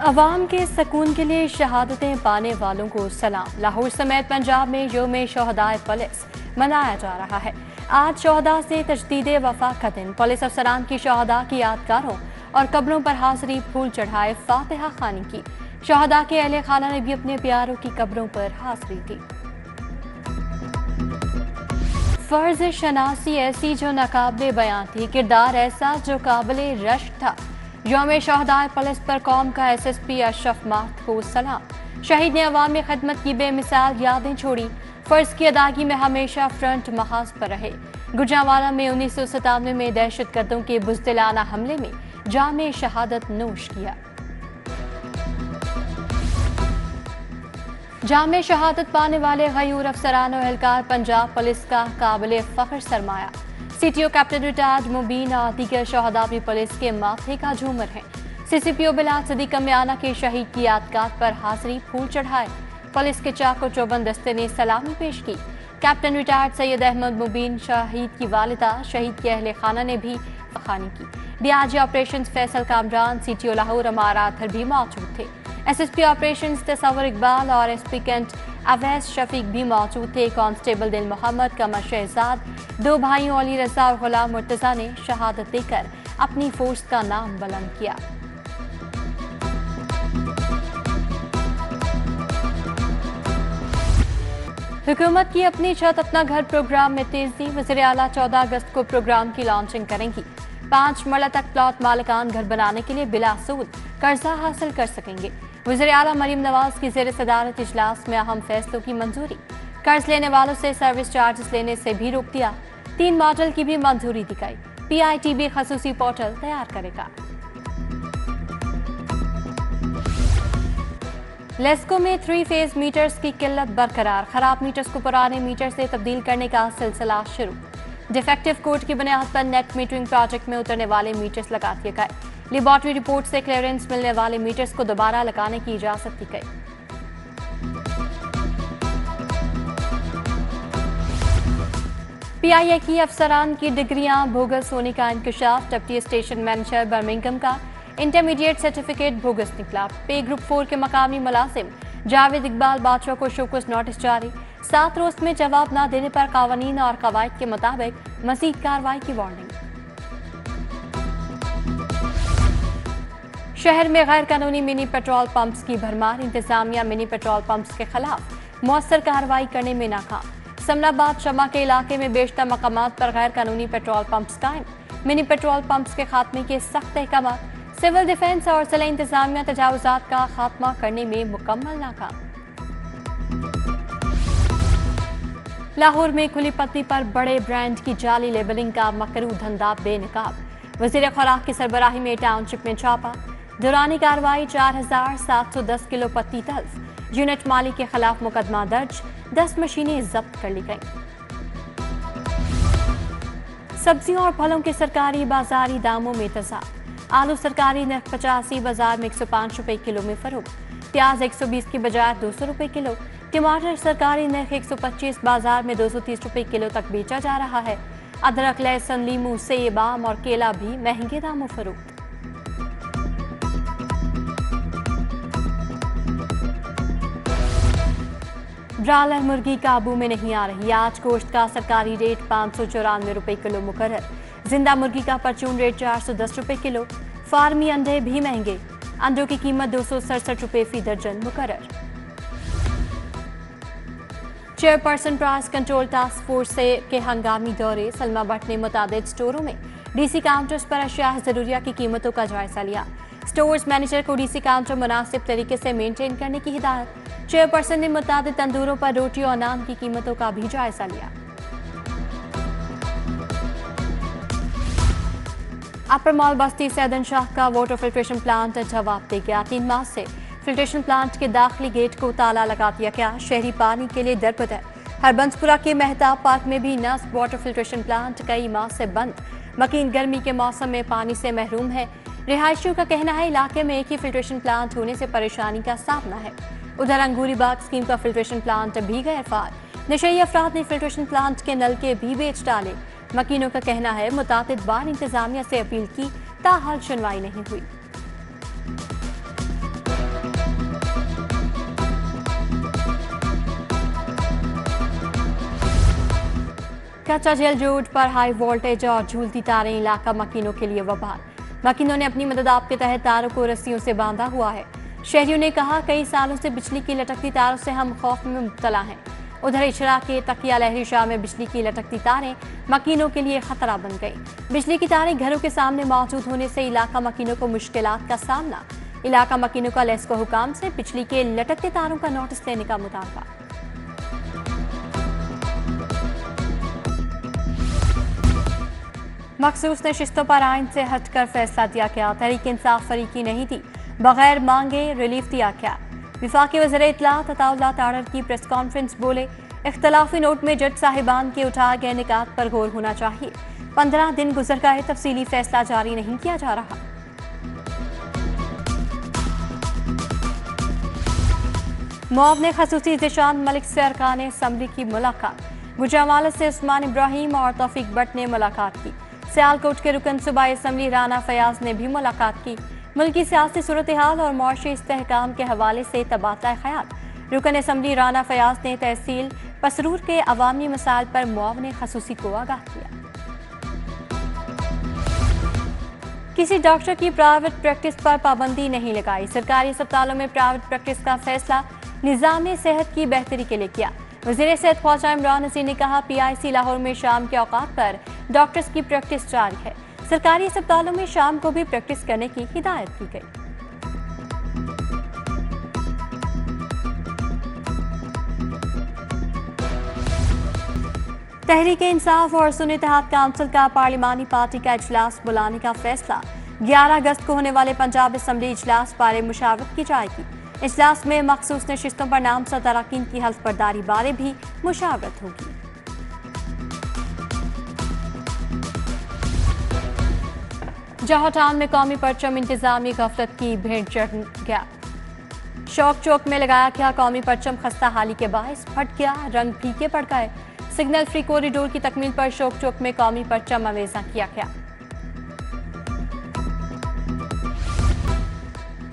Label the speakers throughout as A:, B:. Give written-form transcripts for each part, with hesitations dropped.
A: अवाम के सुकून के लिए शहादतें पाने वालों को सलाम। लाहौर समेत पंजाब में यौम शोहदाए पुलिस मनाया जा रहा है। आज शोहदा से तजदीदे वफा का दिन। पुलिस अफसरान की शोहदा की यादगारों और कब्रों पर हाजिरी फूल चढ़ाए फातिहा खानी की। शोहदा के अहले खाना ने भी अपने प्यारों की कब्रों पर हाजिरी दी। फर्ज शनासी ऐसी जो नाकाबिले बयां थी, किरदार ऐसा जो काबिले रश्क था। यौम शोहदाए पुलिस पर कौम का SSP अशरफ मार्थ को सलाम। शहीद ने अवामी खिदमत की बेमिसाल यादें छोड़ी। फर्ज की अदायगी में हमेशा फ्रंट महाज पर रहे। गुजरांवाला में 1997 में दहशतगर्दों के बुज़दिलाना हमले में जामे शहादत नोश किया। जामे शहादत पाने वाले गयूर अफसरान और एहलकार पंजाब पुलिस का काबिले फख्र सरमाया। CTO कैप्टन रिटायर्ड मुबीन और दीगर शोहदा भी पुलिस के माथे का झूमर हैं। CCPO बिलाल सदीक कमियाना के शहीद की यादगार पर हाजिरी फूल चढ़ाए। पुलिस के चाको चौबंद दस्ते ने सलामी पेश की। कैप्टन रिटायर्ड सैयद अहमद मुबीन, शहीद की वालिदा, शहीद के अहले खाना ने भी खानी की। DIG operations Faisal Kamran, CTO Lahore Ammar Athar भी मौजूद थे। SSP ऑपरेशंस तसव्वुर इकबाल और SP कैंट अवैस शफीक भी मौजूद थे। कांस्टेबल दिल मोहम्मद, कमर शहजाद, दो भाइयों अली रजा और गुलाम मुर्तजा ने शहादत देकर अपनी फोर्स का नाम बुलंद किया। हुकूमत की अपनी छत अपना घर प्रोग्राम में तेजी। वज़ीर आला 14 अगस्त को प्रोग्राम की लॉन्चिंग करेंगी। 5 मरला तक प्लॉट मालिकान घर बनाने के लिए बिला सूद कर्जा हासिल कर सकेंगे। वज़ीर आला मरीम नवाज की ज़ेर सदारत इजलास में अहम फैसलों की मंजूरी। कर्ज लेने वालों से सर्विस चार्जेस लेने से भी रोक दिया। 3 मॉडल की भी मंजूरी दी गई। PITB खसूसी पोर्टल तैयार करेगा। लेस्को में 3 फेज मीटर्स की किल्लत बरकरार। खराब मीटर्स को पुराने मीटर से तब्दील करने का सिलसिला शुरू। डिफेक्टिव कोड की बुनियाद पर नेट मीटरिंग प्रोजेक्ट में उतरने वाले मीटर्स लगा दिए गए। लेबॉर्टरी रिपोर्ट से क्लियरेंस मिलने वाले मीटर्स को दोबारा लगाने की इजाजत दी गई। PIA की अफसरान की डिग्रियां बोगस होने का इंकशाफ। डिप्टी स्टेशन मैनेजर बर्मिंघम का इंटरमीडिएट सर्टिफिकेट बोगस निकला। पे ग्रुप 4 के मकामी मुलाजिम जावेद इकबाल बादशाह को शोकस नोटिस जारी। 7 रोज में जवाब न देने पर कानून और कवायद के मुताबिक मजीद कार्रवाई की वार्निंग। शहर में गैर कानूनी मिनी पेट्रोल पंप्स की भरमार। इंतजामिया मिनी पेट्रोल पंप्स के खिलाफ मौसर कार्रवाई करने में नाकाम। समनाबाद शमा के इलाके में बेशतर मकामात पर गैर कानूनी पेट्रोल पंप्स कायम। मिनी पेट्रोल पंप्स के खात्मे के सख्त अहकाम। सिविल डिफेंस और जिला इंतजामिया तजावुजात का खात्मा करने में मुकम्मल नाकाम। लाहौर में खुली पत्ती पर बड़े ब्रांड की जाली लेबलिंग का मकरू धंधा बेनकाब। वजीर खुराक की सरबराही में टाउनशिप में छापा। दौरानी कार्रवाई 4710 किलो पत्ती तल्फ। यूनिट मालिक के खिलाफ मुकदमा दर्ज। 10 मशीनें जब्त कर ली गईं। सब्जियों और फलों के सरकारी बाजारी दामों में तजाद। आलू सरकारी नर्ख 85 बाजार में 105 रुपए किलो में फरोख्त। प्याज 120 की बजाय 200 रुपए किलो। टमाटर सरकारी नर्ख 125 बाजार में 230 रुपए किलो तक बेचा जा रहा है। अदरक, लहसुन, लीमू, सेब, आम और केला भी महंगे दामों फरोख्त। ब्रायलर मुर्गी काबू में नहीं आ रही। आज गोश्त का सरकारी रेट 594 रुपए किलो मुकर्रर। जिंदा मुर्गी का परचून रेट 410 रुपए किलो। फार्मी अंडे भी महंगे। अंडों की कीमत 267 रुपए फी दर्जन मुकर्रर। Chairperson price control task force के हंगामी दौरे। सलमा भट्ट ने मुताबिक स्टोरों में DC काउंटर्स पर अशिया जरूरिया की कीमतों का जायजा लिया। स्टोर्स मैनेजर को DC काउंटर मुनासिब तरीके से मेंटेन करने की हिदायत। चेयरपर्सन ने मुताबिक तंदूरों पर रोटी और नान की कीमतों का भी जायजा लिया। अपर मॉल बस्ती सैदन शाह का वाटर फिल्ट्रेशन प्लांट जवाब दे गया। 3 माह से फिल्ट्रेशन प्लांट के दाखिली गेट को ताला लगा दिया गया। शहरी पानी के लिए दरबदर। हरबंसपुरा के मेहताब पार्क में भी नस्ब वाटर फिल्ट्रेशन प्लांट कई माह से बंद। मकीन गर्मी के मौसम में पानी से महरूम है। रिहायशियों का कहना है इलाके में एक ही फिल्ट्रेशन प्लांट होने से परेशानी का सामना है। उधर अंगूरी बाग स्कीम का फिल्ट्रेशन प्लांट भी गैरफार। नशई अफराद ने फिल्ट्रेशन प्लांट के नलके भी बेच डाले। मकीनों का कहना है मुतातिद बार इंतजामिया से अपील की, ताहाल सुनवाई नहीं हुई। कच्चा जेल रोड पर हाई वोल्टेज और झूलती तारें इलाका मकीनों के लिए वबाल। मकीनों ने अपनी मदद आप के तहत तारों को रस्सियों से बांधा हुआ है। शहरियों ने कहा, कई सालों से बिजली की लटकती तारों से हम खौफ में मुब्तला हैं। उधर इशरा के तकिया लहरी शाह में बिजली की लटकती तारें मकीनों के लिए खतरा बन गई। बिजली की तारें घरों के सामने मौजूद होने से इलाका मकीनों को मुश्किलात का सामना। इलाका मकीनों का लेस्को हुकाम से बिजली के लटकते तारों का नोटिस लेने का मुतालबा। मखसूस नशिस्तों पर आइन से हटकर फैसला दिया गया। तहरीक इंसाफ फरीकी नहीं थी, बगैर मांगे रिलीफ दिया गया। विफाकी वज़ीर इत्तलात अताउल्लाह ताड़र की प्रेस कॉन्फ्रेंस बोले, इख्तलाफी नोट में जज साहिबान के उठाए गए निकात पर गौर होना चाहिए। 15 दिन गुजर गए, तफसीली फैसला जारी नहीं किया जा रहा। मुआवने खसूसी ज़िशान मलिक से अरकान असम्बली की मुलाकात। गुजरावाला से उस्मान इब्राहिम और तौफीक भट्ट ने मुलाकात की। सियालकोट के रुकन सूबाई असम्बली राना फयाज ने भी मुलाकात की। मुल्की सियासी सूरत हाल और मुआशी इस्तेहकाम के हवाले से तबादला ख्याल। रुकन असम्बली राना फयाज ने तहसील पसरूर के अवामी मसाइल पर मुआवने खसूसी को आगाह किया। किसी डॉक्टर की प्राइवेट प्रैक्टिस पर पाबंदी नहीं लगाई। सरकारी अस्पतालों में प्राइवेट प्रैक्टिस का फैसला निज़ाम सेहत की बेहतरी के लिए किया। वज़ीर सेहत ख्वाजा इमरान नज़ीर ने कहा, PIC लाहौर में शाम के औकात पर डॉक्टर्स की प्रैक्टिस जारी है। सरकारी अस्पतालों में शाम को भी प्रैक्टिस करने की हिदायत की गई। तहरीक इंसाफ और सुन्नी इत्तेहाद काउंसिल का पार्लिमानी पार्टी का इजलास बुलाने का फैसला। 11 अगस्त को होने वाले पंजाब असम्बली इजलास बारे मुशावरत की जाएगी। इजलास में मखसूस नशिस्तों पर नामजद अरकान की हल्फ बर्दारी बारे भी मुशावरत होगी। जौहर टाउन में कौमी परचम इंतजामी गफलत की भेंट चढ़ गया। शौक चौक में लगाया गया कौमी परचम खस्ता हाली के बायस फट गया, रंग फीके पड़ गए। सिग्नल फ्री कॉरिडोर की तकमील पर शौक चौक में कौमी परचम अवेजा किया गया।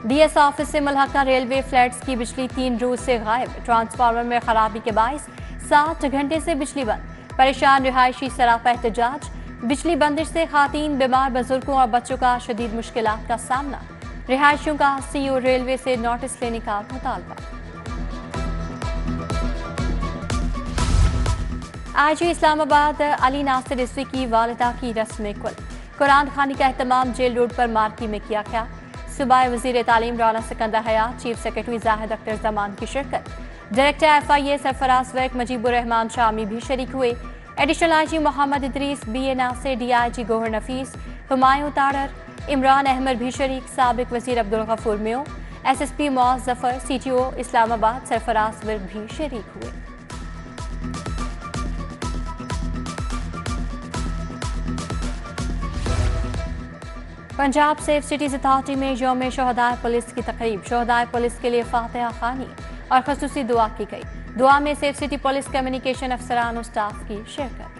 A: DS ऑफिस से मुल्हका रेलवे फ्लैट्स की बिजली 3 रोज से गायब। ट्रांसफार्मर में खराबी के बायस 7 घंटे से बिजली बंद। परेशान रिहायशी सरापा एहतजाज। बिजली बंदिश से खातीन, बीमार बुजुर्गों और बच्चों का शदीद मुश्किलात का सामना। रिहायशियों का CEO रेलवे से नोटिस लेने का मुतालबा। IG इस्लामाबाद अली नासिर रिजवी की वालिदा की रस्म कुल। कुरान खानी का एहतमाम जेल रोड पर मार्की में किया गया। सूबाई वज़ीर तालीम राना सिकंदर हयात, चीफ सेक्रेटरी जाहिद अख्तर जमान की शिरकत। डायरेक्टर FIA सरफराज वर्क मुजीबुर रहमान शामी भी शरीक हुए। Additional IG Mohammad Idrees, BA Nasir, DIG Gohar Nafees, Humayun Tarar, Imran Ahmed भी शरीक। साबिक वज़ीर अब्दुल गफूर म्यो, SSP मौज जफर, CTO इस्लामाबाद सरफराज वर्क भी शरीक हुए। पंजाब सेफ सिटीज अथॉरिटी में यौम शोहदाए पुलिस की तकरीब। शोहदाए पुलिस के लिए फातिहा खानी और खसूसी दुआ की गई। दुआ में सेफ सिटी पुलिस कम्युनिकेशन अफसरान और स्टाफ की शिरकत।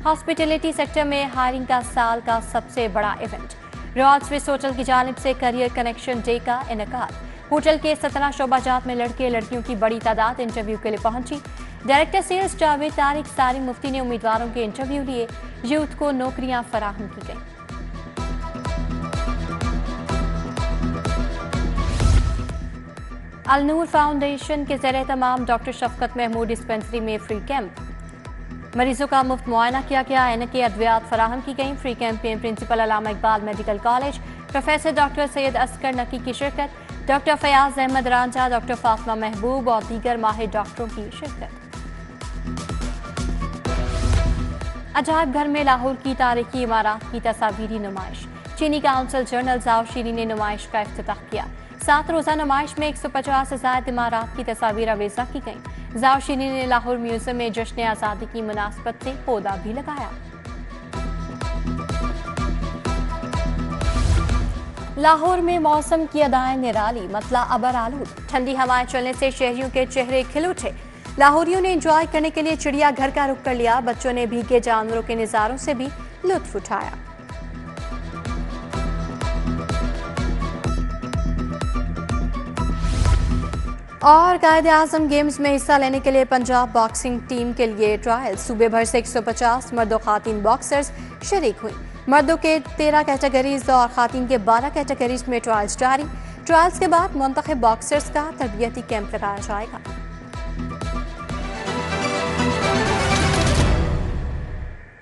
A: हॉस्पिटलिटी सेक्टर में हायरिंग का साल का सबसे बड़ा इवेंट। रॉयल स्विस होटल की जानिब से करियर कनेक्शन डे का इनेकाद। होटल के 17 शोबाजात में लड़के लड़कियों की बड़ी तादाद इंटरव्यू के लिए पहुंची। डायरेक्टर सेल्स जावेद तारिक सारी मुफ्ती ने उम्मीदवारों के इंटरव्यू लिए। यूथ को नौकरियां फराहम की गई। अलनूर फाउंडेशन के ज़रिए तमाम डॉक्टर शफकत महमूद डिस्पेंसरी में फ्री कैंप। मरीजों का मुफ्त मुआयना किया गया। ऐनक अद्वियात फराहम की गई। फ्री कैंप में principal Allama Iqbal medical college, professor doctor Syed Asghar Naqi की शिरकत। डॉक्टर फयाज अहमद रांझा, डॉक्टर फातिमा महबूब और दीगर माहिर डॉक्टरों की शिरकत। अजायब घर में लाहौर की तारीखी इमारत की तस्वीरी नुमाइश। चीनी काउंसिल जनरल जाओ शीरी ने नुमाइश का इफ्तिताह किया। 7 रोज़ा नुमाइश में 150 से ज़ायद इमारत की तस्वीर अवेजा की गई। जाओ शीरी ने लाहौर म्यूजियम में जश्न आज़ादी की मुनासबत से पौधा भी लगाया। लाहौर में मौसम की अदाएं निराली, मतला अबर आलूद। ठंडी हवाएं चलने से शहरियों के चेहरे खिल उठे। लाहौरियों ने एंजॉय करने के लिए चिड़ियाघर का रुख कर लिया। बच्चों ने भीगे जानवरों के नज़ारों से भी लुत्फ उठाया। और कायदे आजम गेम्स में हिस्सा लेने के लिए पंजाब बॉक्सिंग टीम के लिए ट्रायल। सूबे भर से 150 मर्द और खातीन बॉक्सर्स शरीक हुई। मर्दों के 13 कैटेगरीज और खातीन के 12 कैटेगरीज में ट्रायल्स जारी। ट्रायल्स के बाद मुंतखब बॉक्सर्स का तरबियती कैंप लगाया जाएगा।